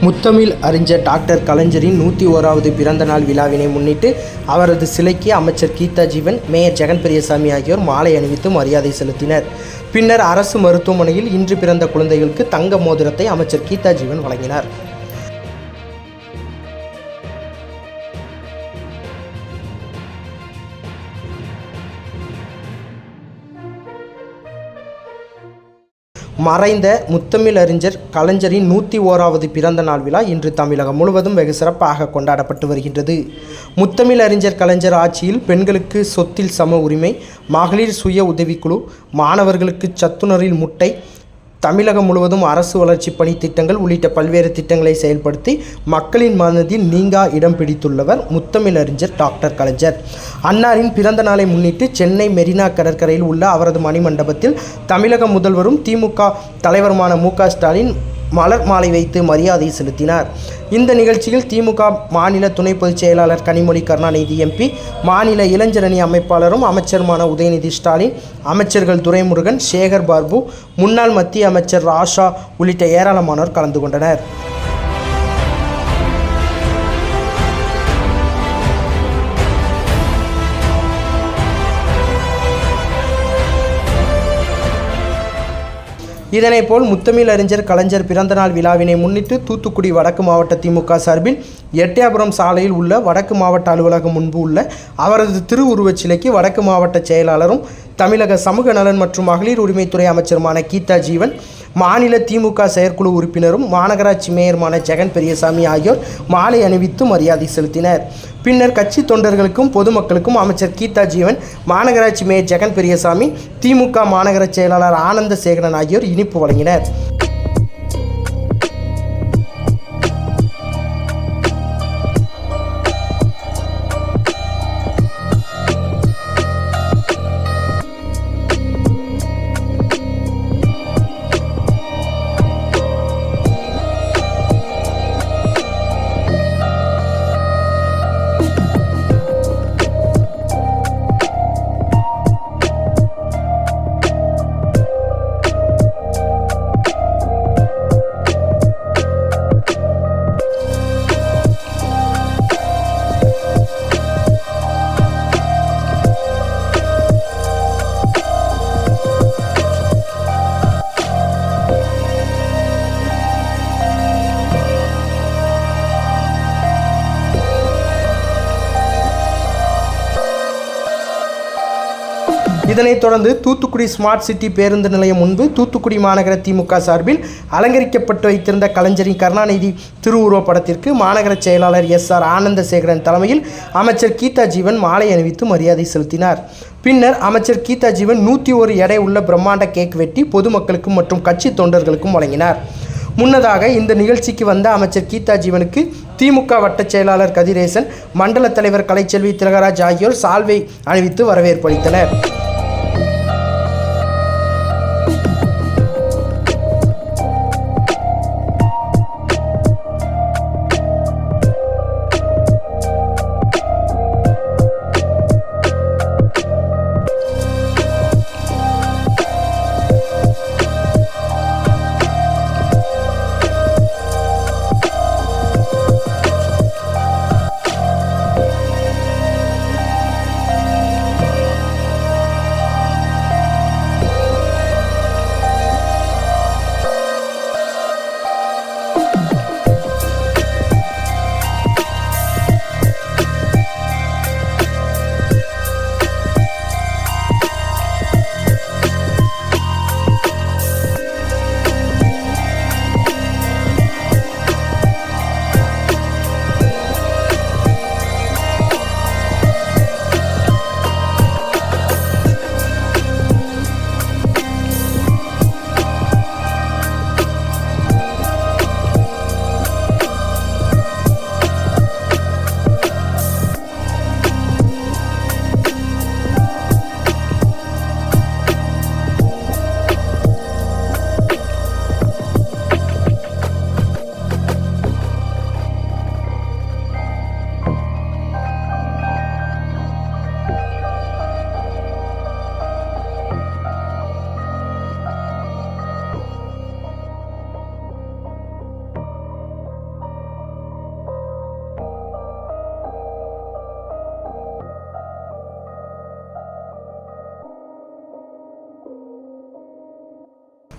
முத்தமிழ் அறிஞர் டாக்டர் கலைஞரின் 101வது பிறந்த நாள் விழாவினை முன்னிட்டு அவரது சிலைக்கு அமைச்சர் கீதா ஜீவன், மேயர் ஜெகன் பெரியசாமி ஆகியோர் மாலை அணிவித்து மரியாதை செலுத்தினர். பின்னர் அரசு மருத்துவமனையில் இன்று பிறந்த குழந்தைகளுக்கு தங்க மோதிரத்தை அமைச்சர் கீதா ஜீவன் வழங்கினார். மறைந்த முத்தமிழ் அறிஞர் கலைஞரின் 101வது பிறந்த நாள் விழா இன்று தமிழகம் முழுவதும் வெகு சிறப்பாக கொண்டாடப்பட்டு வருகின்றது. முத்தமிழ் அறிஞர் கலைஞர் ஆட்சியில் பெண்களுக்கு சொத்தில் சம உரிமை, மகளிர் சுய உதவிக்குழு, மாணவர்களுக்கு சத்துணரில் முட்டை, தமிழகம் முழுவதும் அரசு வளர்ச்சி பணி திட்டங்கள் உள்ளிட்ட பல்வேறு திட்டங்களை செயல்படுத்தி மக்களின் மனதில் நீங்கா இடம் பிடித்துள்ளவர் முத்தமிழ் அறிஞர் டாக்டர் கலைஞர். அன்னாரின் பிறந்த நாளை முன்னிட்டு சென்னை மெரினா கடற்கரையில் உள்ள அவரது மணிமண்டபத்தில் தமிழக முதல்வரும் திமுக தலைவருமான மு.க. ஸ்டாலின் மலர் மாலை வைத்து மரியாதை செலுத்தினார். இந்த நிகழ்ச்சியில் திமுக மாநில துணை பொதுச் செயலாளர் கனிமொழி கருணாநிதி எம்பி, மாநில இளைஞரணி அமைப்பாளரும் அமைச்சருமான உதயநிதி ஸ்டாலின், அமைச்சர்கள் துரைமுருகன், சேகர் பாபு, முன்னாள் மத்திய அமைச்சர் ராஷா உள்ளிட்ட ஏராளமானோர் கலந்து கொண்டனர். இதனைப்போல் முத்தமிழ் அறிஞர் கலைஞர் பிறந்தநாள் விழாவினை முன்னிட்டு தூத்துக்குடி வடக்கு மாவட்ட திமுக சார்பில் எட்டயபுரம் சாலையில் உள்ள வடக்கு மாவட்ட அலுவலகம் முன்பு உள்ள அவரது திருவுருவச் சிலைக்கு வடக்கு மாவட்ட செயலாளரும் தமிழக சமூக நலன் மற்றும் மகளிர் உரிமைத்துறை அமைச்சருமான கீதா ஜீவன், மாநில திமுக செயற்குழு உறுப்பினரும் மாநகராட்சி மேயருமான ஜெகன் பெரியசாமி ஆகியோர் மாலை அணிவித்து மரியாதை செலுத்தினர். பின்னர் கட்சி தொண்டர்களுக்கும் பொதுமக்களுக்கும் அமைச்சர் கீதா ஜீவன், மாநகராட்சி மேயர் ஜெகன் பெரியசாமி, திமுக மாநகர செயலாளர் ஆனந்த சேகரன் ஆகியோர் இனிப்பு வழங்கினர். இதனைத் தொடர்ந்து தூத்துக்குடி ஸ்மார்ட் சிட்டி பேருந்து நிலையம் முன்பு தூத்துக்குடி மாநகர திமுக சார்பில் அலங்கரிக்கப்பட்டு வைத்திருந்த கலைஞரின் கருணாநிதி திருவுருவப் படத்திற்கு மாநகர செயலாளர் எஸ்.ஆர். ஆனந்த சேகரன் தலைமையில் அமைச்சர் கீதா ஜீவன் மாலை அணிவித்து மரியாதை செலுத்தினார். பின்னர் அமைச்சர் கீதா ஜீவன் 101 எடை உள்ள பிரம்மாண்ட கேக் வெட்டி பொதுமக்களுக்கும் மற்றும் கட்சி தொண்டர்களுக்கும் வழங்கினார். முன்னதாக இந்த நிகழ்ச்சிக்கு வந்த அமைச்சர் கீதா ஜீவனுக்கு திமுக வட்ட செயலாளர் கதிரேசன், மண்டல தலைவர் கலைச்செல்வி திலகராஜ் ஆகியோர் சால்வை அணிவித்து வரவேற்பு அளித்தனர்.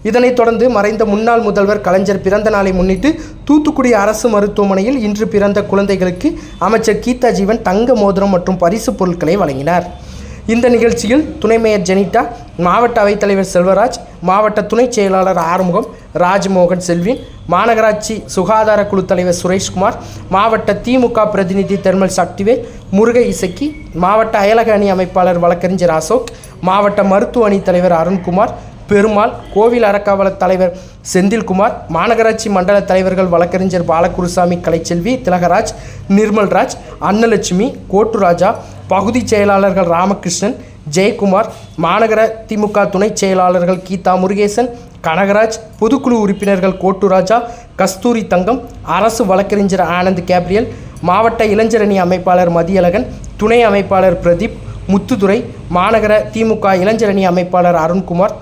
இதனைத் தொடர்ந்து மறைந்த முன்னாள் முதல்வர் கலைஞர் பிறந்த நாளை முன்னிட்டு தூத்துக்குடி அரசு மருத்துவமனையில் இன்று பிறந்த குழந்தைகளுக்கு அமைச்சர் கீதா ஜீவன் தங்க மோதிரம் மற்றும் பரிசு பொருட்களை வழங்கினார். இந்த நிகழ்ச்சியில் துணை மேயர் ஜெனிட்டா, மாவட்ட அவைத்தலைவர் செல்வராஜ், மாவட்ட துணை செயலாளர் ஆறுமுகம், ராஜ்மோகன் செல்வின், மாநகராட்சி சுகாதார குழு தலைவர் சுரேஷ்குமார், மாவட்ட திமுக பிரதிநிதி தெர்மல் சக்திவேல், முருகை இசக்கி, மாவட்ட அயலக அணி அமைப்பாளர் வழக்கறிஞர் அசோக், மாவட்ட மருத்துவ அணி தலைவர் அருண்குமார், பெருமாள், கோவில் அறக்காவலர் தலைவர் செந்தில்குமார், மாநகராட்சி மண்டல தலைவர்கள் வழக்கறிஞர் பாலகுருசாமி, கலைச்செல்வி, திலகராஜ், நிர்மல்ராஜ், அன்னலட்சுமி, கோட்டுராஜா, பகுதி செயலாளர்கள் ராமகிருஷ்ணன், ஜெயக்குமார், மாநகர திமுக துணை செயலாளர்கள் கீதா முருகேசன், கனகராஜ், பொதுக்குழு உறுப்பினர்கள் கோட்டுராஜா, கஸ்தூரி தங்கம், அரசு வழக்கறிஞர் ஆனந்த் கேப்ரியல், மாவட்ட இளைஞரணி அமைப்பாளர் மதியழகன், துணை அமைப்பாளர் பிரதீப், முத்துதுரை, மாநகர திமுக இளைஞரணி அமைப்பாளர் அருண்குமார்,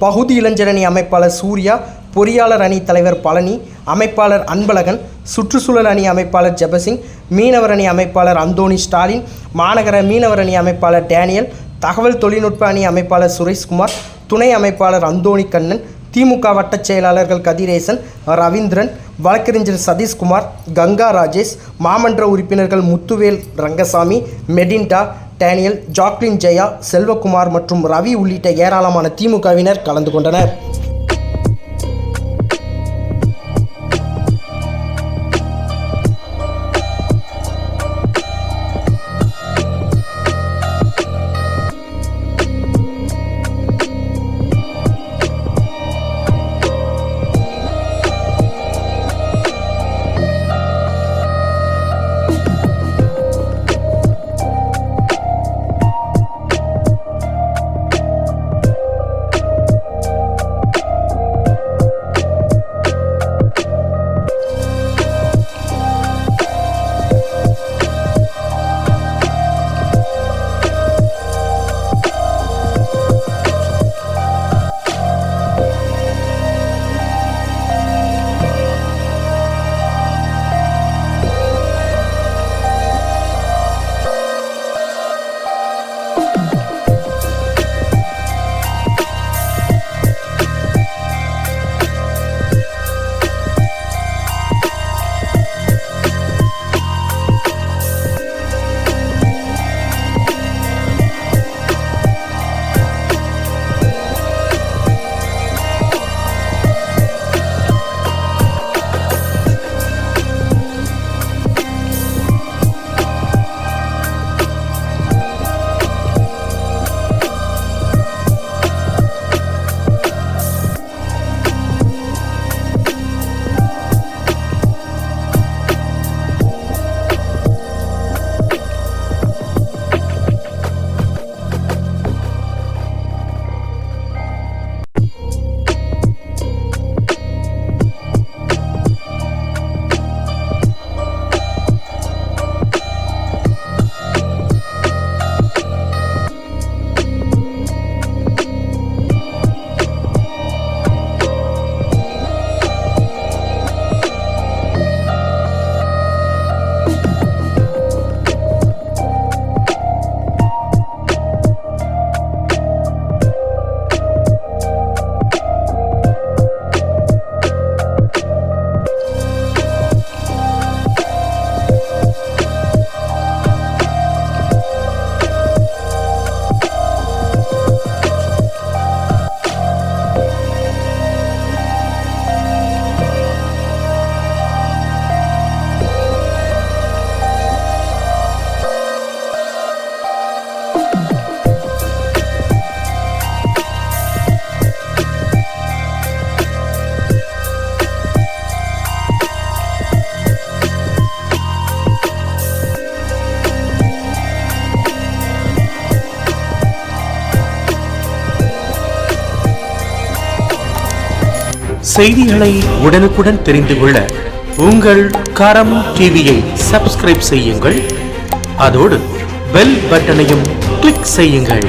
பகுதி இளைஞரணி அமைப்பாளர் சூர்யா, பொறியாளர் அணி தலைவர் பழனி, அமைப்பாளர் அன்பழகன், சுற்றுச்சூழல் அணி அமைப்பாளர் ஜெபசிங், மீனவர் அணி அமைப்பாளர் அந்தோணி ஸ்டாலின், மாநகர மீனவர் அணி அமைப்பாளர் டேனியல், தகவல் தொழில்நுட்ப அணி அமைப்பாளர் சுரேஷ்குமார், துணை அமைப்பாளர் அந்தோணி கண்ணன், திமுக வட்டச் செயலாளர்கள் கதிரேசன், ரவீந்திரன், வழக்கறிஞர் சதீஷ்குமார், கங்கா ராஜேஷ், மாமன்ற உறுப்பினர்கள் முத்துவேல் ரங்கசாமி, மெடின்டா, டேனியல், ஜாக்லின் ஜெயா, செல்வகுமார் மற்றும் ரவி உள்ளிட்ட ஏராளமான திமுகவினர் கலந்து கொண்டனர். செய்திகளை உடனுக்குடன் தெரிந்து கொள்ள உங்கள் கரம் டிவியை சப்ஸ்கிரைப் செய்யுங்கள். அதோடு பெல் பட்டனையும் கிளிக் செய்யுங்கள்.